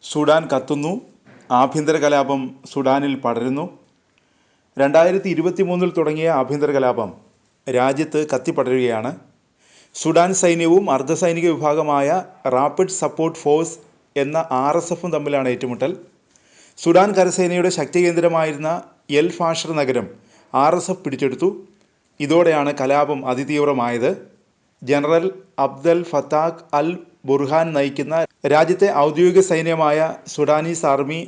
Sudan കത്തുന്നു. ആഭ്യന്തര കലാപം സുഡാനിൽ പടരുന്നു. 2023 തുടങ്ങിയ ആഭ്യന്തര കലാപം രാജ്യത്ത് കത്തിപ്പടരുകയാണ്. സുഡാൻ സൈന്യവും അർദ്ധസൈനിക വിഭാഗമായ റാപ്പിഡ് സപ്പോർട്ട് ഫോഴ്സ് എന്ന RSFും തമ്മിലാണ് ഏറ്റുമുട്ടൽ. സുഡാൻ കരസേനയുടെ ശക്തി കേന്ദ്രമായിരുന്ന എൽ ഫാഷർ നഗരം RSF പിടിച്ചെടുത്തു. ഇതോടെയാണ് കലാപം അതിതീവ്രമായത്. ജനറൽ അബ്ദൽ ഫത്താഹ് അൽ ബുർഹാൻ നയിക്കുന്ന രാജ്യത്തെ ഔദ്യോഗിക സൈന്യമായ സുഡാനീസ് ആർമി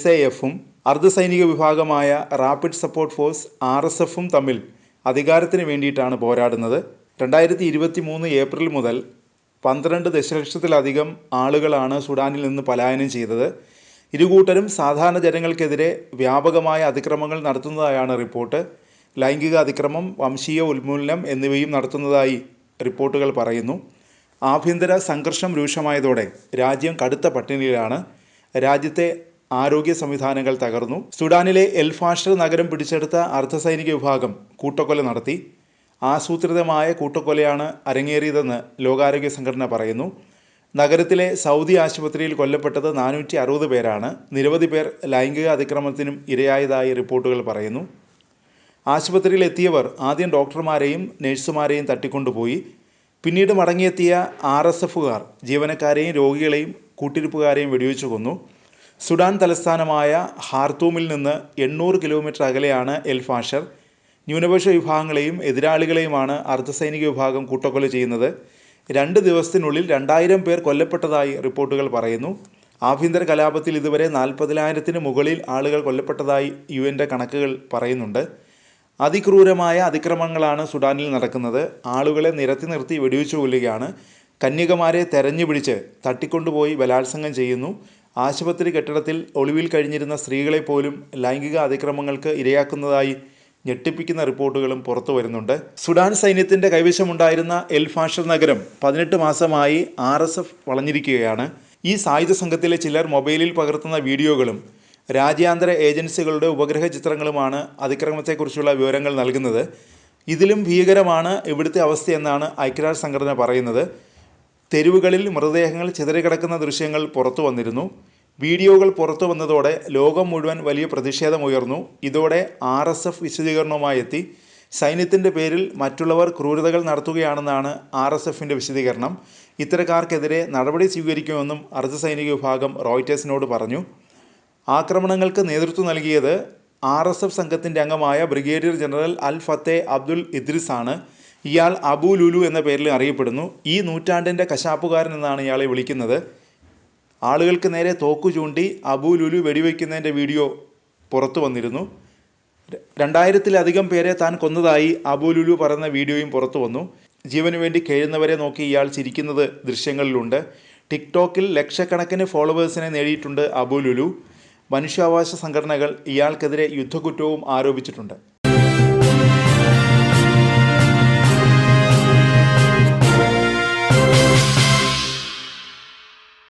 SAFും അർദ്ധസൈനിക വിഭാഗമായ റാപ്പിഡ് സപ്പോർട്ട് ഫോഴ്സ് RSFും തമ്മിൽ അധികാരത്തിന് വേണ്ടിയിട്ടാണ് പോരാടുന്നത്. 2023 ഏപ്രിൽ മുതൽ 12 ദശലക്ഷത്തിലധികം ആളുകളാണ് സുഡാനിൽ നിന്ന് പലായനം ചെയ്തത്. ഇരുകൂട്ടരും സാധാരണ ജനങ്ങൾക്കെതിരെ വ്യാപകമായ അതിക്രമങ്ങൾ നടത്തുന്നതായാണ് റിപ്പോർട്ട്. ലൈംഗിക അതിക്രമം, വംശീയ ഉന്മൂലനം എന്നിവയും നടത്തുന്നതായി റിപ്പോർട്ടുകൾ പറയുന്നു. ആഭ്യന്തര സംഘർഷം രൂക്ഷമായതോടെ രാജ്യം കടുത്ത പട്ടിണിയിലാണ്. രാജ്യത്തെ ആരോഗ്യ സംവിധാനങ്ങൾ തകർന്നു. സുഡാനിലെ എൽ ഫാഷർ നഗരം പിടിച്ചെടുത്ത അർദ്ധസൈനിക വിഭാഗം കൂട്ടക്കൊല നടത്തി. ആസൂത്രിതമായ കൂട്ടക്കൊലയാണ് അരങ്ങേറിയതെന്ന് ലോകാരോഗ്യ സംഘടന പറയുന്നു. നഗരത്തിലെ സൗദി ആശുപത്രിയിൽ കൊല്ലപ്പെട്ടത് 460 പേരാണ്. നിരവധി പേർ ലൈംഗിക അതിക്രമത്തിനും ഇരയായതായി റിപ്പോർട്ടുകൾ പറയുന്നു. ആശുപത്രിയിൽ എത്തിയവർ ആദ്യം ഡോക്ടർമാരെയും നഴ്സുമാരെയും തട്ടിക്കൊണ്ടുപോയി. പിന്നീട് മടങ്ങിയെത്തിയ RSFുകാർ ജീവനക്കാരെയും രോഗികളെയും കൂട്ടിരിപ്പുകാരെയും വെടിവെച്ചു കൊന്നു. സുഡാൻ തലസ്ഥാനമായ ഹാർത്തൂമിൽ നിന്ന് 800 കിലോമീറ്റർ അകലെയാണ് എൽ ഫാഷർ. ന്യൂനപക്ഷ വിഭാഗങ്ങളെയും എതിരാളികളെയുമാണ് അർദ്ധസൈനിക വിഭാഗം കൂട്ടക്കൊല ചെയ്യുന്നത്. 2 ദിവസത്തിനുള്ളിൽ 2000 പേർ കൊല്ലപ്പെട്ടതായി റിപ്പോർട്ടുകൾ പറയുന്നു. ആഭ്യന്തര കലാപത്തിൽ ഇതുവരെ 40,000-ന് മുകളിൽ ആളുകൾ കൊല്ലപ്പെട്ടതായി UN കണക്കുകൾ പറയുന്നുണ്ട്. അതിക്രൂരമായ അതിക്രമങ്ങളാണ് സുഡാനിൽ നടക്കുന്നത്. ആളുകളെ നിരത്തി നിർത്തി വെടിവെച്ചു കൊല്ലുകയാണ്. കന്യകമാരെ തെരഞ്ഞു പിടിച്ച് തട്ടിക്കൊണ്ടുപോയി ബലാത്സംഗം ചെയ്യുന്നു. ആശുപത്രി കെട്ടിടത്തിൽ ഒളിവിൽ കഴിഞ്ഞിരുന്ന സ്ത്രീകളെ പോലും ലൈംഗിക അതിക്രമങ്ങൾക്ക് ഇരയാക്കുന്നതായി ഞെട്ടിപ്പിക്കുന്ന റിപ്പോർട്ടുകളും പുറത്തു വരുന്നുണ്ട്. സുഡാൻ സൈന്യത്തിൻ്റെ കൈവശമുണ്ടായിരുന്ന എൽ ഫാഷർ നഗരം 18 മാസമായി RSF വളഞ്ഞിരിക്കുകയാണ്. ഈ സായുധ സംഘത്തിലെ ചിലർ മൊബൈലിൽ പകർത്തുന്ന വീഡിയോകളും രാജ്യാന്തര ഏജൻസികളുടെ ഉപഗ്രഹ ചിത്രങ്ങളുമാണ് അതിക്രമത്തെക്കുറിച്ചുള്ള വിവരങ്ങൾ നൽകുന്നത്. ഇതിലും ഭീകരമാണ് ഇവിടുത്തെ അവസ്ഥയെന്നാണ് ഐക്യരാഷ്ട്ര സംഘടന പറയുന്നത്. തെരുവുകളിൽ മൃതദേഹങ്ങൾ ചിതറിക്കിടക്കുന്ന ദൃശ്യങ്ങൾ പുറത്തു വന്നിരുന്നു. വീഡിയോകൾ പുറത്തു വന്നതോടെ ലോകം മുഴുവൻ വലിയ പ്രതിഷേധമുയർന്നു. ഇതോടെ RSF വിശദീകരണവുമായി എത്തി. സൈന്യത്തിൻ്റെ പേരിൽ മറ്റുള്ളവർ ക്രൂരതകൾ നടത്തുകയാണെന്നാണ് RSFിൻ്റെ വിശദീകരണം. ഇത്തരക്കാർക്കെതിരെ നടപടി സ്വീകരിക്കുമെന്നും അർദ്ധസൈനിക വിഭാഗം റോയിറ്റേഴ്സിനോട് പറഞ്ഞു. ആക്രമണങ്ങൾക്ക് നേതൃത്വം നൽകിയത് RSF സംഘത്തിൻ്റെ അംഗമായ ബ്രിഗേഡിയർ ജനറൽ അൽ ഫത്തേ അബ്ദുൽ ഇദ്രിസ് ആണ്. ഇയാൾ അബു ലുലു എന്ന പേരിൽ അറിയപ്പെടുന്നു. ഈ നൂറ്റാണ്ടിൻ്റെ കശാപ്പുകാരൻ എന്നാണ് ഇയാളെ വിളിക്കുന്നത്. ആളുകൾക്ക് നേരെ തോക്കു ചൂണ്ടി അബു ലുലു വെടിവെക്കുന്നതിൻ്റെ വീഡിയോ പുറത്തു വന്നിരുന്നു. 2000-ലധികം പേരെ താൻ കൊന്നതായി അബു ലുലു പറയുന്ന വീഡിയോയും പുറത്തു വന്നു. ജീവന് വേണ്ടി കഴിയുന്നവരെ നോക്കി ഇയാൾ ചിരിക്കുന്നത് ദൃശ്യങ്ങളിലുണ്ട്. ടിക്ടോക്കിൽ ലക്ഷക്കണക്കിന് ഫോളോവേഴ്സിനെ നേടിയിട്ടുണ്ട് അബു ലുലു. മനുഷ്യാവകാശ സംഘടനകൾ ഇയാൾക്കെതിരെ യുദ്ധക്കുറ്റവും ആരോപിച്ചിട്ടുണ്ട്.